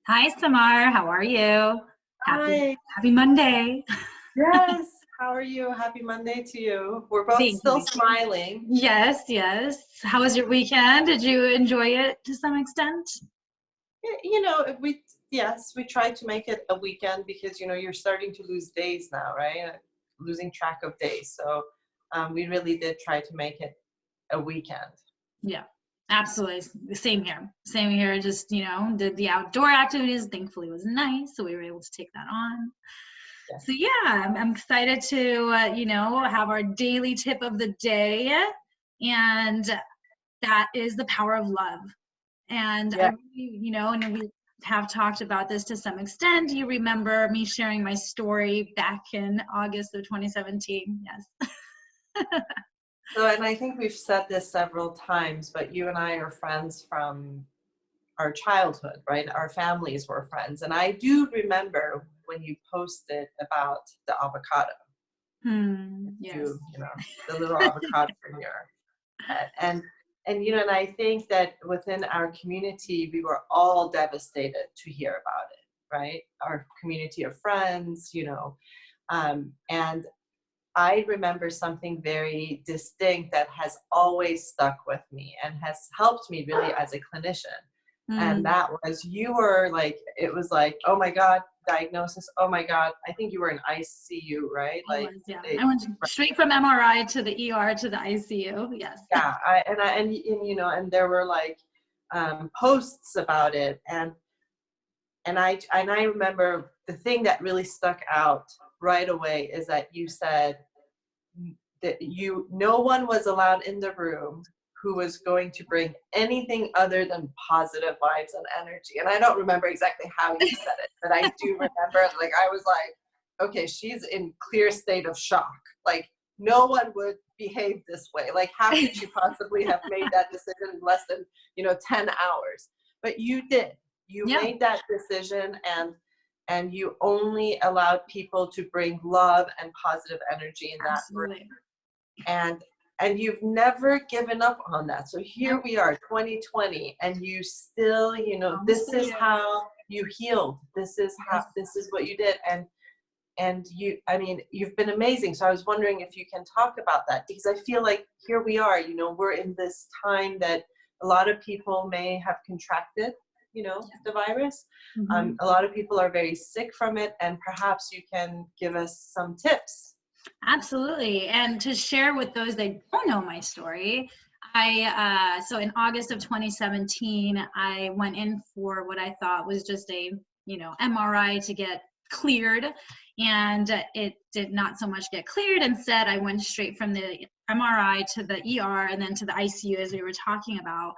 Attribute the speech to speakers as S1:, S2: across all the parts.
S1: Hi, Samar. How are you? Happy
S2: Hi.
S1: Happy Monday.
S2: Yes. How are you? Happy Monday to you. We're both
S1: Thank you.
S2: still smiling.
S1: Yes, yes. How was your weekend? Did you enjoy it to some extent?
S2: Yes, we try to make it a weekend because, you're starting to lose days now, right? Losing track of days. So we really did try to make it a weekend.
S1: Yeah, absolutely. Same here. Same here. Just, did the outdoor activities. Thankfully, it was nice, so we were able to take that on. So
S2: Yes.
S1: yeah, I'm excited to, have our daily tip of the day, and that is the power of love. And I
S2: Yeah.
S1: really, and we have talked about this to some extent. You remember me sharing my story back in August of 2017? Yes.
S2: So, and I think we've said this several times, but you and I are friends from our childhood, right? Our families were friends. And I do remember when you posted about the avocado.
S1: Yes.
S2: You, the little avocado in your head. And I think that within our community, we were all devastated to hear about it, right? Our community of friends, and I remember something very distinct that has always stuck with me and has helped me really as a clinician. And
S1: Mm,
S2: that was, you were like, it was like, oh my God, diagnosis. Oh my God. I think you were in ICU, right?
S1: I
S2: Like
S1: was, yeah.
S2: they,
S1: I went straight from MRI to the ER to the ICU. Yes.
S2: yeah. And there were like posts about it. And I remember the thing that really stuck out right away is that you said, that no one was allowed in the room who was going to bring anything other than positive vibes and energy. And I don't remember exactly how you said it, but I do remember, like, I was like, okay, she's in clear state of shock. Like, no one would behave this way. Like, how could she possibly have made that decision in less than 10 hours? But you did. You
S1: Yeah,
S2: made that decision, and you only allowed people to bring love and positive energy in that room.
S1: absolutely.
S2: And you've never given up on that. So here
S1: Nope.
S2: we are, 2020, and you still,
S1: Almost
S2: this
S1: a
S2: is
S1: year.
S2: how you healed. This is
S1: Yes.
S2: what you did. And you, I mean, you've been amazing. So I was wondering if you can talk about that, because I feel like here we are, we're in this time that a lot of people may have contracted, the virus.
S1: Mhm.
S2: A lot of people are very sick from it, and perhaps you can give us some tips.
S1: Absolutely. And to share with those that don't know my story, so in August of 2017, I went in for what I thought was just a, MRI to get cleared. And it did not so much get cleared. Instead, I went straight from the MRI to the ER and then to the ICU, as we were talking about.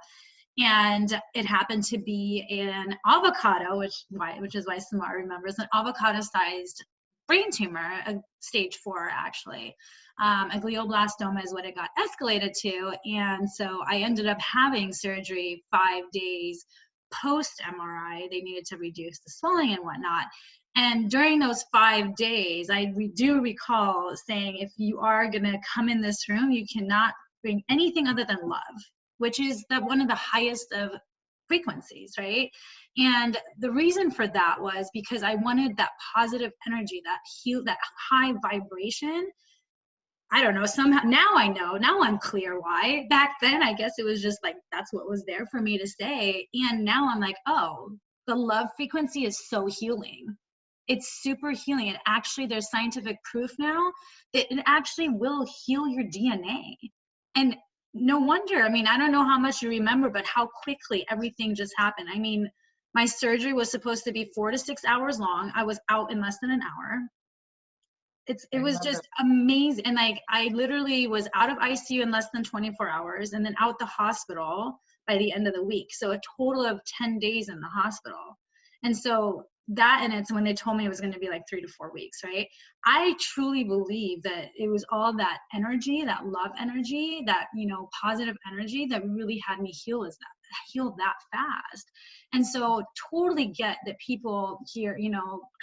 S1: And it happened to be an avocado, which is why Samar remembers, an avocado-sized brain tumor, a stage 4 actually. A glioblastoma is what it got escalated to, and so I ended up having surgery 5 days post MRI. They needed to reduce the swelling and whatnot. And during those 5 days, I do recall saying, if you are going to come in this room, you cannot bring anything other than love, which is one of the highest of frequencies, right? And the reason for that was because I wanted that positive energy, that high vibration. I don't know, somehow now I know, now I'm clear why. Back then, I guess it was just like, that's what was there for me to say. And now I'm like, oh, the love frequency is so healing. It's super healing. And actually, there's scientific proof now that it actually will heal your DNA. And no wonder, I mean, I don't know how much you remember, but how quickly everything just happened. I mean, my surgery was supposed to be 4 to 6 hours long. I was out in less than an hour. It
S2: I
S1: was
S2: remember.
S1: just amazing. And like, I literally was out of ICU in less than 24 hours and then out the hospital by the end of the week. So a total of 10 days in the hospital. And so that, and it's when they told me it was going to be like 3 to 4 weeks, right? I truly believe that it was all that energy, that love energy, that, positive energy that really had me heal that fast. And so totally get that people here,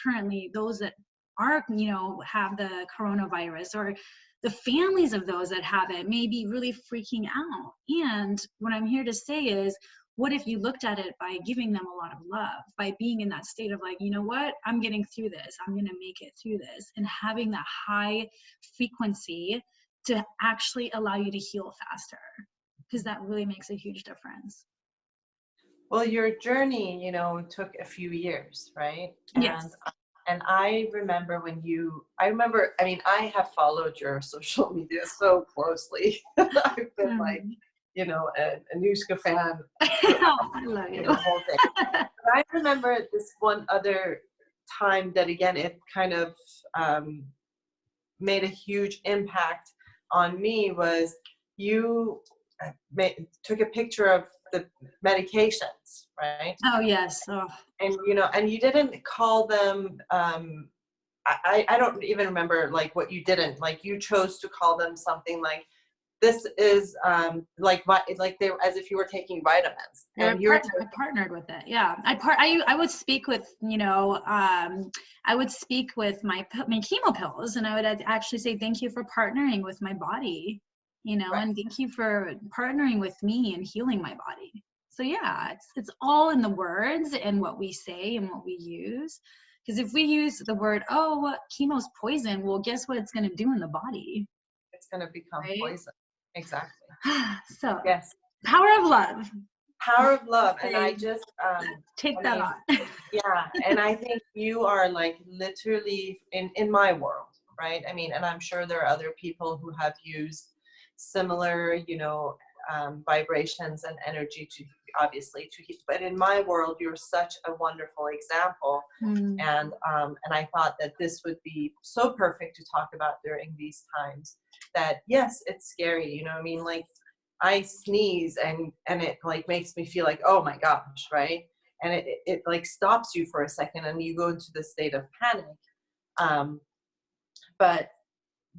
S1: currently those that are, have the coronavirus, or the families of those that have it may be really freaking out. And what I'm here to say is, what if you looked at it by giving them a lot of love, by being in that state of like, you know what, I'm getting through this, I'm going to make it through this, and having that high frequency to actually allow you to heal faster, because that really makes a huge difference.
S2: Well, your journey, took a few years, right?
S1: Yes.
S2: And I remember I mean, I have followed your social media so closely. I've been like, an Anuschka fan.
S1: I love you.
S2: The whole thing. But I remember this one other time that, again, it kind of made a huge impact on me was you took a picture of the medications, right?
S1: Oh, yes. Oh.
S2: And, and you didn't call them, I don't even remember like what you didn't, like you chose to call them something like, this is like they were as if you were taking vitamins. And
S1: I partnered with it. Yeah. I would speak with, I would speak with my chemo pills, and I would actually say, thank you for partnering with my body,
S2: Right.
S1: and thank you for partnering with me and healing my body. So yeah, it's all in the words and what we say and what we use. Because if we use the word, oh, chemo's poison, well, guess what it's going to do in the body?
S2: It's going to become poison. Exactly.
S1: So
S2: yes,
S1: power of love.
S2: Power of love. And I just
S1: take that on.
S2: Yeah. And I think you are like literally in my world, right? I mean, and I'm sure there are other people who have used similar, vibrations and energy to obviously to heal. But in my world, you're such a wonderful example. And I thought that this would be so perfect to talk about during these times. That yes, it's scary, I mean, like I sneeze and it like makes me feel like, oh my gosh, right? And it like stops you for a second and you go into the state of panic. But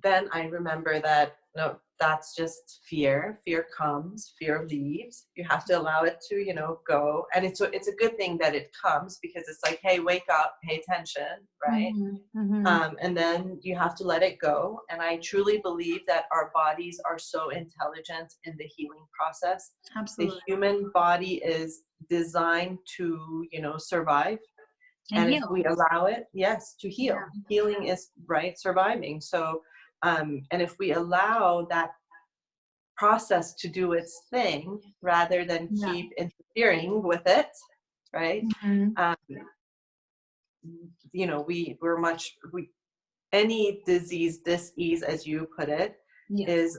S2: then I remember that, no, that's just fear. Fear comes, fear leaves. You have to allow it to, go. And it's a good thing that it comes, because it's like, hey, wake up, pay attention, right? And then you have to let it go. And I truly believe that our bodies are so intelligent in the healing process.
S1: Absolutely.
S2: The human body is designed to, survive. And if we allow it, yes, to heal. Yeah. Healing is, right, surviving. So, and if we allow that process to do its thing rather than keep interfering with it, right? Any disease, dis-ease, as you put it, is,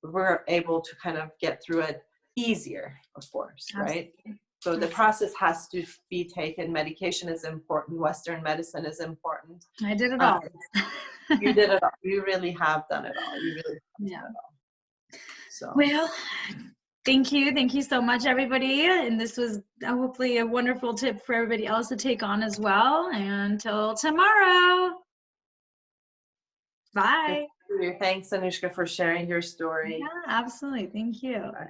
S2: we're able to kind of get through it easier, of course, right? Absolutely. So the process has to be taken. Medication is important. Western medicine is important.
S1: I did it all.
S2: You did it all. You really have done it all. You really have done it all. So.
S1: Well, thank you. Thank you so much, everybody. And this was hopefully a wonderful tip for everybody else to take on as well. And until tomorrow. Bye.
S2: Thanks, Anuschka, for sharing your story.
S1: Yeah, absolutely. Thank you.
S2: Bye.